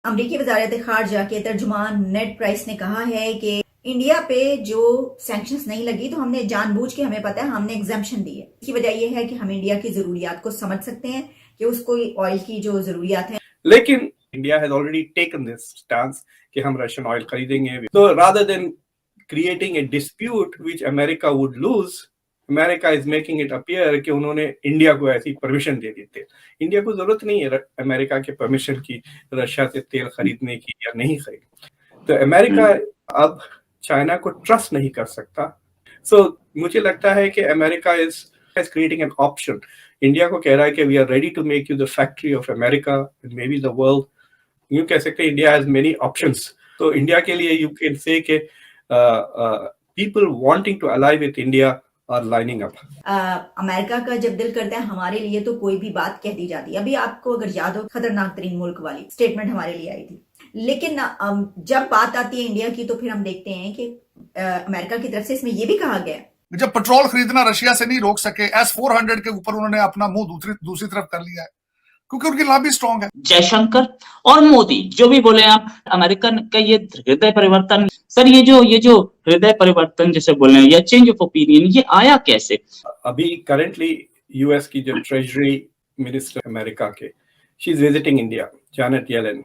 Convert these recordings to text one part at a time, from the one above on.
अमरीकी वजारत खारजा के तर्जुमान नेड प्राइस ने कहा है कि इंडिया पे जो सैंक्शंस नहीं लगी तो हमने जानबूझ के, हमें पता है, हमने एग्जाम्पशन दी है। इसकी वजह यह है कि हम इंडिया की जरूरियात को समझ सकते हैं कि उसको ऑयल की जो जरूरियात है। लेकिन India has already taken this stance कि हम रशियन ऑयल खरीदेंगे। तो rather than creating a dispute which America would lose, America is making it appear कि उन्होंने इंडिया को ऐसी परमिशन दे दी थी। इंडिया को जरूरत नहीं है अमेरिका के परमिशन की रशिया से तेल खरीदने की या नहीं खरीद। तो अमेरिका अब चाइना को ट्रस्ट नहीं कर सकता। सो मुझे लगता है कि America is creating an option. India को कह रहा है कि we are ready to make you the factory of America and maybe the world. यूं कह सकते हैं इंडिया हैज मेनी ऑप्शंस। तो इंडिया के लिए यू कैन से कि people wanting to ally with India are lining up. America का जब दिल करता है हमारे लिए तो कोई भी बात कह दी जाती है। अभी आपको अगर याद हो, खतरनाक तरीन मुल्क वाली स्टेटमेंट हमारे लिए आई थी। लेकिन जब बात आती है इंडिया की तो फिर हम देखते हैं कि अमेरिका की तरफ से इसमें यह भी कहा गया है, जब पेट्रोल खरीदना रशिया से नहीं रोक सके, S-400 के ऊपर उन्होंने अपना मुंह दूसरी तरफ कर लिया है क्योंकि उनकी लॉबी स्ट्रांग है। जयशंकर और मोदी जो भी बोले आप, अमेरिका का ये हृदय परिवर्तन, सर ये जो हृदय परिवर्तन जैसे बोले या चेंज ऑफ ओपिनियन, ये आया कैसे? अभी करंटली यूएस की जो ट्रेजरी मिनिस्टर अमेरिका के, she is visiting India, Janet Yellen.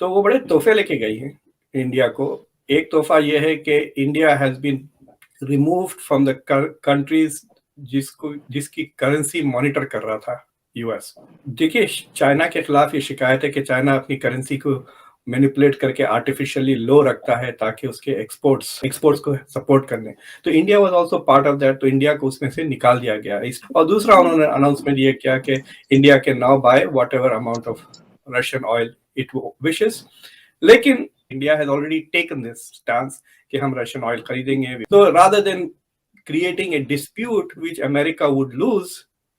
तो वो बड़े तोहफे लेके गई हैं इंडिया को। एक तोहफा ये है कि India has been removed from the countries जिसकी करेंसी मॉनिटर कर रहा था यूएस। देखिए, चाइना के खिलाफ ये शिकायत है कि चाइना अपनी करेंसी को मैनिपुलेट करके आर्टिफिशियली लो रखता है ताकि उसके एक्सपोर्ट्स को सपोर्ट करने। तो India was also part of that, तो इंडिया को उसमें से निकाल दिया गया। और दूसरा उन्होंने अनाउंसमेंट ये किया कि India can now buy whatever amount of Russian oil it wishes. लेकिन India has already taken this stance कि हम रशियन ऑयल खरीदेंगे। तो rather than creating a dispute which America would lose,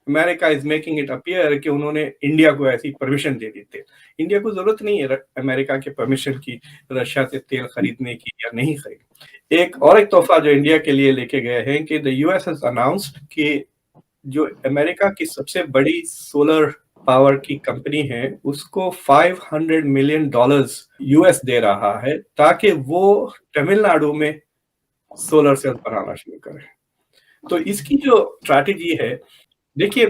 America is making it appear कि उन्होंने India को ऐसी permission दे दी थी। इंडिया को जरूरत नहीं है अमेरिका के परमिशन की रशिया से तेल खरीदने की या नहीं खरीद। एक तोहफा जो इंडिया के लिए लेके गए हैं कि द यूएस हैज अनाउंस्ड कि जो अमेरिका की सबसे बड़ी सोलर पावर की कंपनी है उसको $500 मिलियन यूएस दे रहा है ताकि वो तमिलनाडु में सोलर सेल बनाना शुरू करे। तो इसकी जो स्ट्रैटेजी है, देखिए,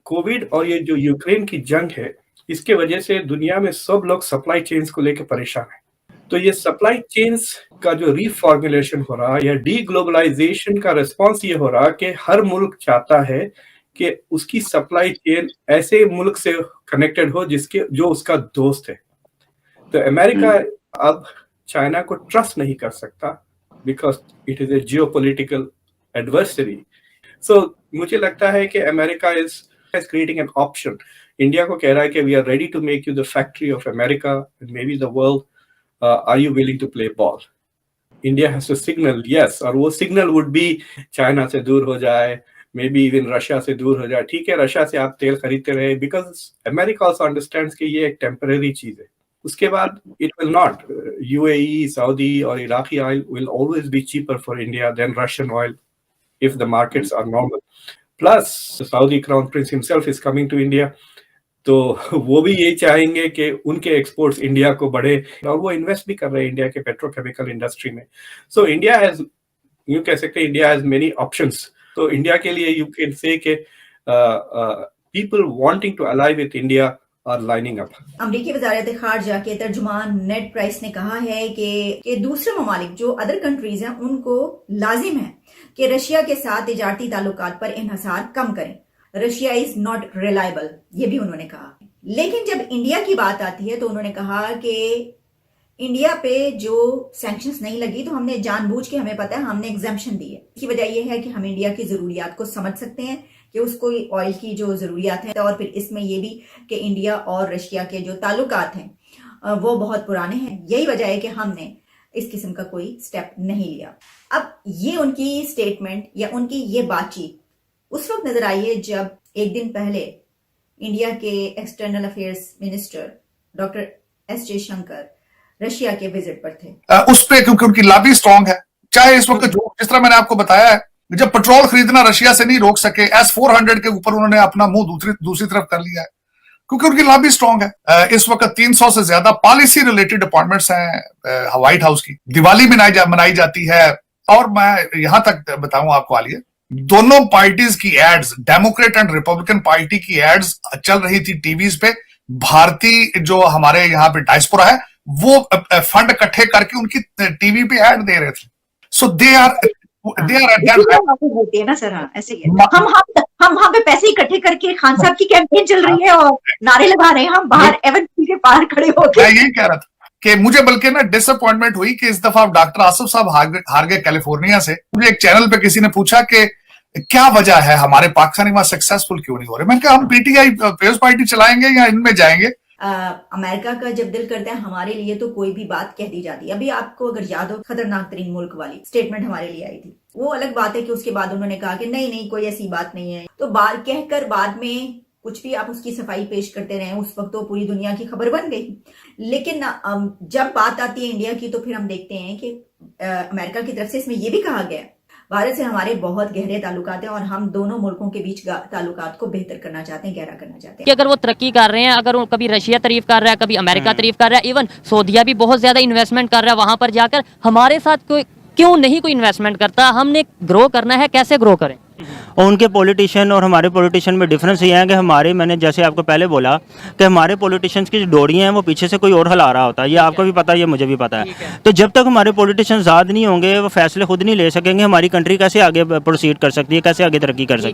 कोविड और ये जो यूक्रेन की जंग है, इसके वजह से दुनिया में सब लोग सप्लाई चेन्स को लेकर परेशान हैं। तो ये सप्लाई चेन्स का जो रीफॉर्मुलेशन हो रहा है या डीग्लोबलाइजेशन का रिस्पॉन्स ये हो रहा कि हर मुल्क चाहता है कि उसकी सप्लाई चेन ऐसे मुल्क से कनेक्टेड हो जो उसका दोस्त है। तो अमेरिका अब चाइना को ट्रस्ट नहीं कर सकता because it is a geopolitical adversary. So मुझे लगता है कि America is creating an option. India को कह रहा है कि we are ready to make you the factory of America and maybe the world. Are you willing to play ball? India has to signal yes, और वो signal would be China से दूर हो जाए, मे बी इवन रशिया से दूर हो जाए। ठीक है, रशिया से आप तेल खरीदते रहे बिकॉज अमेरिका ऑल्सो अंडरस्टैंड्स कि ये एक टेम्पररी चीज है। उसके बाद it will not, UAE, Saudi और Iraqi oil will always be cheaper for India than Russian oil if the markets are normal. Plus, the Saudi Crown Prince himself is coming to India. तो वो भी यही चाहेंगे कि उनके exports India को बढ़े और वो इन्वेस्ट भी कर रहे हैं इंडिया के पेट्रोकेमिकल इंडस्ट्री में। सो इंडिया हैज, यूं कह सकते हैं इंडिया हैज मेनी ऑप्शंस। तो इंडिया के लिए यू कैन से कि people wanting to ally with India are lining up. अमरीकी वजारत खारजा के तर्जुमान नेड प्राइस ने कहा है कि दूसरे ममालिक जो अदर कंट्रीज हैं उनको लाजिम है कि रशिया के साथ तिजारती ताल्लुकात पर इन्हसार कम करें। रशिया इज नॉट रिलायबल, ये भी उन्होंने कहा। लेकिन जब इंडिया की बात आती है तो उन्होंने कहा कि इंडिया पे जो सैंक्शंस नहीं लगी तो हमने जानबूझ के, हमें पता है, हमने एग्जाम्पशन दी है। इसकी वजह यह है कि हम इंडिया की जरूरियात को समझ सकते हैं कि उसको ऑयल की जो जरूरियात है, और फिर इसमें यह भी कि इंडिया और रशिया के जो ताल्लुकात हैं वो बहुत पुराने हैं। यही वजह है कि हमने इस किस्म का कोई स्टेप नहीं लिया। अब ये उनकी स्टेटमेंट या उनकी ये बातचीत उस वक्त नजर आई है जब एक दिन पहले इंडिया के external affairs minister doctor S Jaishankar Russia के विजिट पर थे। उस पे क्योंकि उनकी लॉबी स्ट्रांग है, चाहे इस वक्त जो जिस तरह मैंने आपको बताया है, जब पेट्रोल खरीदना रशिया से नहीं रोक सके, S-400 के ऊपर उन्होंने अपना मुंह दूसरी तरफ कर लिया है क्योंकि उनकी लॉबी स्ट्रांग है। इस वक्त 300 से ज्यादा पॉलिसी रिलेटेड अपॉइंटमेंट्स हैं व्हाइट हाउस की। दिवाली मनाई जाती है। और मैं यहां तक बताऊं आपको, आलिए, दोनों पार्टीज की ads, Democrat and Republican party की एड्स चल रही थी टीवीज पे। भारतीय जो हमारे यहाँ पे डायस्पोरा है वो फंड इकट्ठे करके उनकी टीवी पे ऐड दे रहे थे। सो दे आर होती है ना सर। हाँ, ऐसे ही है। हम वहां पे पैसे इकट्ठे करके खान साहब की कैंपेन चल रही है और नारे लगा रहे हैं हम बाहर एवनसी के बाहर खड़े होकर। मैं यही कह रहा था कि मुझे बल्कि ना डिसअपॉइंटमेंट हुई कि इस दफा डॉक्टर आसिफ साहब हार गए कैलिफोर्निया से। मुझे एक चैनल पे किसी ने पूछा कि क्या वजह है, हमारे पाकिस्तानी वहां सक्सेसफुल क्यों नहीं हो रहे। मैंने कहा हम पीटीआई पीपल्स पार्टी चलाएंगे या इनमें जाएंगे। अमेरिका का जब दिल करता है हमारे लिए तो कोई भी बात कह दी जाती है। अभी आपको अगर याद हो खतरनाक तरीन मुल्क वाली स्टेटमेंट हमारे लिए आई थी, वो अलग बात है कि उसके बाद उन्होंने कहा कि नहीं कोई ऐसी बात नहीं है। तो बात कहकर बाद में कुछ भी आप उसकी सफाई पेश करते रहे, उस वक्त तो पूरी दुनिया की खबर बन गई। लेकिन जब बात आती है इंडिया की तो फिर हम देखते हैं कि अमेरिका की तरफ से इसमें यह भी कहा गया भारत से हमारे बहुत गहरे ताल्लुकात हैं और हम दोनों मुल्कों के बीच ताल्लुकात को बेहतर करना चाहते हैं, गहरा करना चाहते हैं। कि अगर वो तरक्की कर रहे हैं, अगर वो कभी रशिया तारीफ कर रहा है, कभी अमेरिका तारीफ कर रहा है, इवन सऊदीया भी बहुत ज्यादा इन्वेस्टमेंट कर रहा है वहां पर जाकर, हमारे साथ कोई क्यों नहीं कोई इन्वेस्टमेंट करता? हमने ग्रो करना है, कैसे ग्रो करें? और उनके पॉलिटिशियन और हमारे पॉलिटिशियन में डिफरेंस ये है कि हमारे, मैंने जैसे आपको पहले बोला कि हमारे पॉलिटिशियंस की जो डोरियां हैं वो पीछे से कोई और हिला रहा होता है। ये आपको भी पता है, ये मुझे भी पता है। तो जब तक हमारे पॉलिटिशियन आज़ाद नहीं होंगे, वो फैसले खुद नहीं ले सकेंगे, हमारी कंट्री कैसे आगे प्रोसीड कर सकती है, कैसे आगे तरक्की कर सकती है।